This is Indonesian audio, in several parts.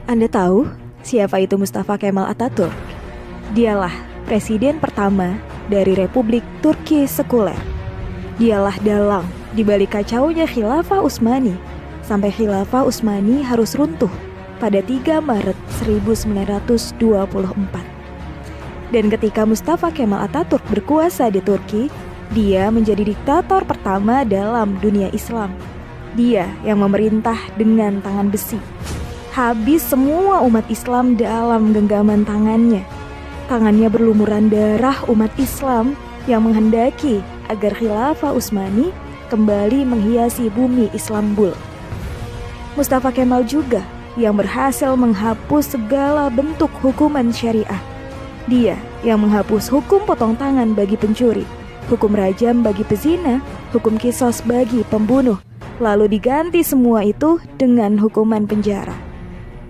Anda tahu siapa itu Mustafa Kemal Atatürk? Dialah presiden pertama dari Republik Turki sekuler. Dialah dalang di balik kacaunya Khilafah Utsmani sampai Khilafah Utsmani harus runtuh pada 3 Maret 1924. Dan ketika Mustafa Kemal Atatürk berkuasa di Turki, dia menjadi diktator pertama dalam dunia Islam. Dia yang memerintah dengan tangan besi. Habis semua umat Islam dalam genggaman tangannya. Tangannya berlumuran darah umat Islam yang menghendaki agar Khilafah Utsmani kembali menghiasi bumi Istanbul. Mustafa Kemal juga yang berhasil menghapus segala bentuk hukuman syariah. Dia yang menghapus hukum potong tangan bagi pencuri, hukum rajam bagi pezina, hukum kisos bagi pembunuh, lalu diganti semua itu dengan hukuman penjara.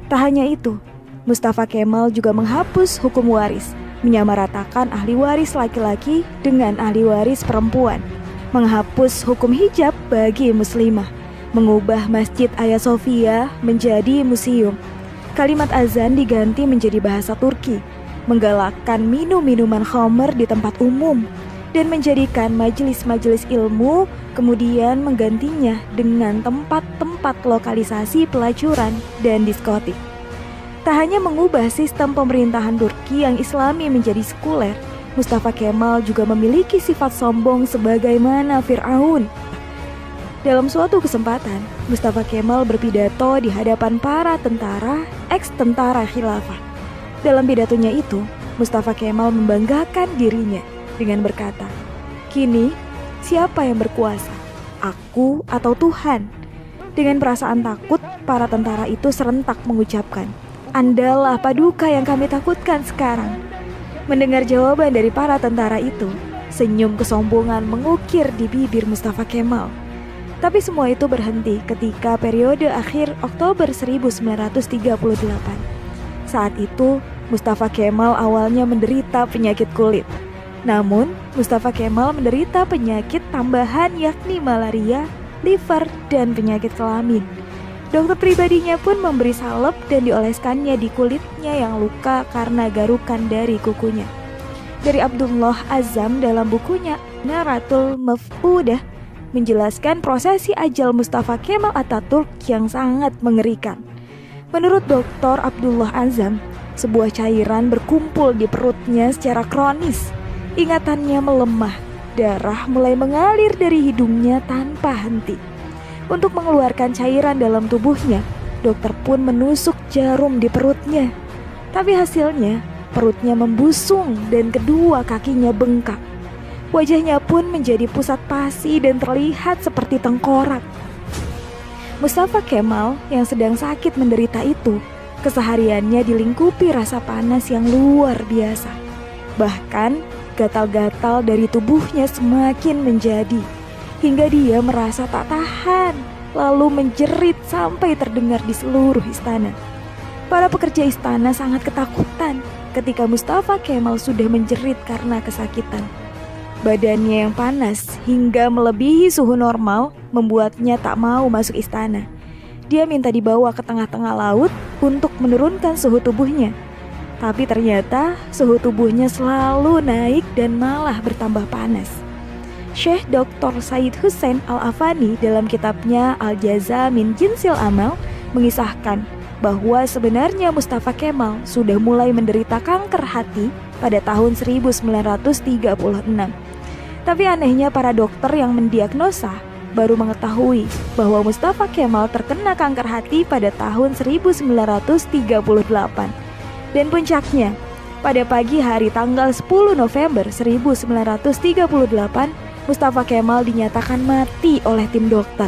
Tak hanya itu, Mustafa Kemal juga menghapus hukum waris, menyamaratakan ahli waris laki-laki dengan ahli waris perempuan, menghapus hukum hijab bagi muslimah, mengubah Masjid Hagia Sophia menjadi museum. Kalimat azan diganti menjadi bahasa Turki, menggalakkan minum-minuman khamr di tempat umum, dan menjadikan majelis-majelis ilmu, kemudian menggantinya dengan tempat-tempat lokalisasi pelacuran dan diskotik. Tak hanya mengubah sistem pemerintahan Turki yang islami menjadi sekuler, Mustafa Kemal juga memiliki sifat sombong sebagaimana Fir'aun. Dalam suatu kesempatan, Mustafa Kemal berpidato di hadapan para tentara, ex-tentara khilafah. Dalam pidatonya itu, Mustafa Kemal membanggakan dirinya dengan berkata, "Kini, siapa yang berkuasa? Aku atau Tuhan?" Dengan perasaan takut, para tentara itu serentak mengucapkan, "Andalah paduka yang kami takutkan sekarang." Mendengar jawaban dari para tentara itu, senyum kesombongan mengukir di bibir Mustafa Kemal. Tapi semua itu berhenti ketika periode akhir Oktober 1938. Saat itu, Mustafa Kemal awalnya menderita penyakit kulit. Namun, Mustafa Kemal menderita penyakit tambahan yakni malaria, liver, dan penyakit kelamin. Dokter pribadinya pun memberi salep dan dioleskannya di kulitnya yang luka karena garukan dari kukunya. Dari Abdullah Azzam dalam bukunya Naratul Maf'udah menjelaskan prosesi ajal Mustafa Kemal Atatürk yang sangat mengerikan. Menurut Dr. Abdullah Azzam, sebuah cairan berkumpul di perutnya secara kronis. Ingatannya melemah, darah mulai mengalir dari hidungnya tanpa henti. Untuk mengeluarkan cairan dalam tubuhnya, dokter pun menusuk jarum di perutnya. Tapi hasilnya, perutnya membusung dan kedua kakinya bengkak. Wajahnya pun menjadi pusat pasi dan terlihat seperti tengkorak. Mustafa Kemal yang sedang sakit menderita itu, kesehariannya dilingkupi rasa panas yang luar biasa. Bahkan, gatal-gatal dari tubuhnya semakin menjadi, hingga dia merasa tak tahan, lalu menjerit sampai terdengar di seluruh istana. Para pekerja istana sangat ketakutan ketika Mustafa Kemal sudah menjerit karena kesakitan. Badannya yang panas hingga melebihi suhu normal membuatnya tak mau masuk istana. Dia minta dibawa ke tengah-tengah laut untuk menurunkan suhu tubuhnya. Tapi ternyata suhu tubuhnya selalu naik dan malah bertambah panas. Syekh Dr. Said Hussein Al-Afani dalam kitabnya Al-Jaza min Jinsil Amal mengisahkan bahwa sebenarnya Mustafa Kemal sudah mulai menderita kanker hati pada tahun 1936. Tapi anehnya para dokter yang mendiagnosa baru mengetahui bahwa Mustafa Kemal terkena kanker hati pada tahun 1938. Dan puncaknya, pada pagi hari tanggal 10 November 1938, Mustafa Kemal dinyatakan mati oleh tim dokter.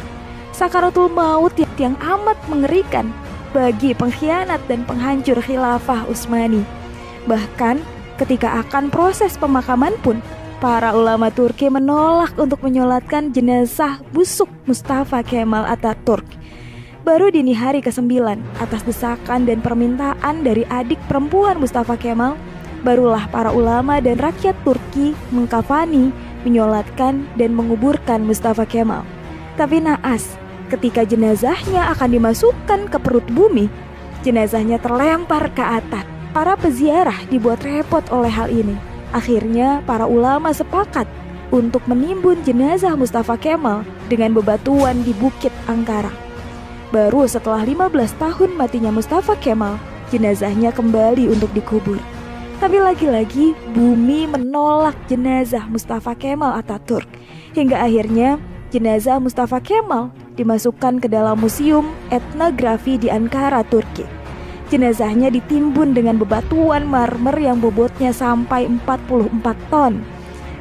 Sakaratul maut yang amat mengerikan bagi pengkhianat dan penghancur khilafah Utsmani. Bahkan ketika akan proses pemakaman pun, para ulama Turki menolak untuk menyolatkan jenazah busuk Mustafa Kemal Atatürk. Baru dini hari ke-9, atas desakan dan permintaan dari adik perempuan Mustafa Kemal, barulah para ulama dan rakyat Turki mengkafani, menyolatkan dan menguburkan Mustafa Kemal. Tapi naas, Ketika jenazahnya akan dimasukkan ke perut bumi, jenazahnya terlempar ke atas. Para peziarah dibuat repot oleh hal ini. Akhirnya para ulama sepakat untuk menimbun jenazah Mustafa Kemal dengan bebatuan di Bukit Angkara. Baru setelah 15 tahun matinya Mustafa Kemal, jenazahnya kembali untuk dikubur. Tapi lagi-lagi bumi menolak jenazah Mustafa Kemal Atatürk. Hingga akhirnya jenazah Mustafa Kemal dimasukkan ke dalam museum etnografi di Ankara, Turki. Jenazahnya ditimbun dengan bebatuan marmer yang bobotnya sampai 44 ton.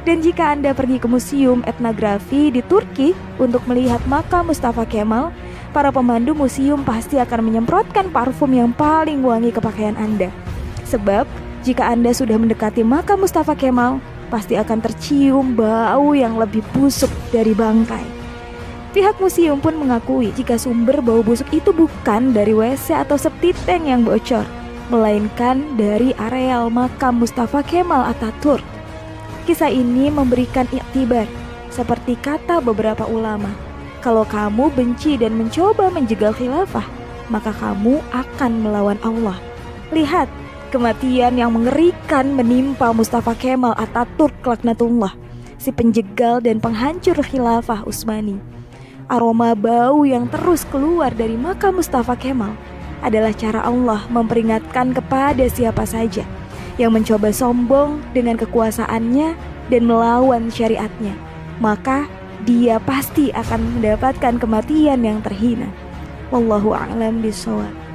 Dan jika Anda pergi ke museum etnografi di Turki untuk melihat makam Mustafa Kemal, para pemandu museum pasti akan menyemprotkan parfum yang paling wangi ke pakaian Anda. Sebab jika Anda sudah mendekati makam Mustafa Kemal, pasti akan tercium bau yang lebih busuk dari bangkai. Pihak museum pun mengakui jika sumber bau busuk itu bukan dari WC atau septic tank yang bocor, melainkan dari areal makam Mustafa Kemal Atatürk. Kisah ini memberikan iktibar, seperti kata beberapa ulama, kalau kamu benci dan mencoba menjegal khilafah, maka kamu akan melawan Allah. Lihat, kematian yang mengerikan menimpa Mustafa Kemal Atatürk laknatullah, si penjegal dan penghancur khilafah Utsmani. Aroma bau yang terus keluar dari makam Mustafa Kemal adalah cara Allah memperingatkan kepada siapa saja yang mencoba sombong dengan kekuasaannya dan melawan syariatnya, maka dia pasti akan mendapatkan kematian yang terhina. Wallahu a'lam bishawab.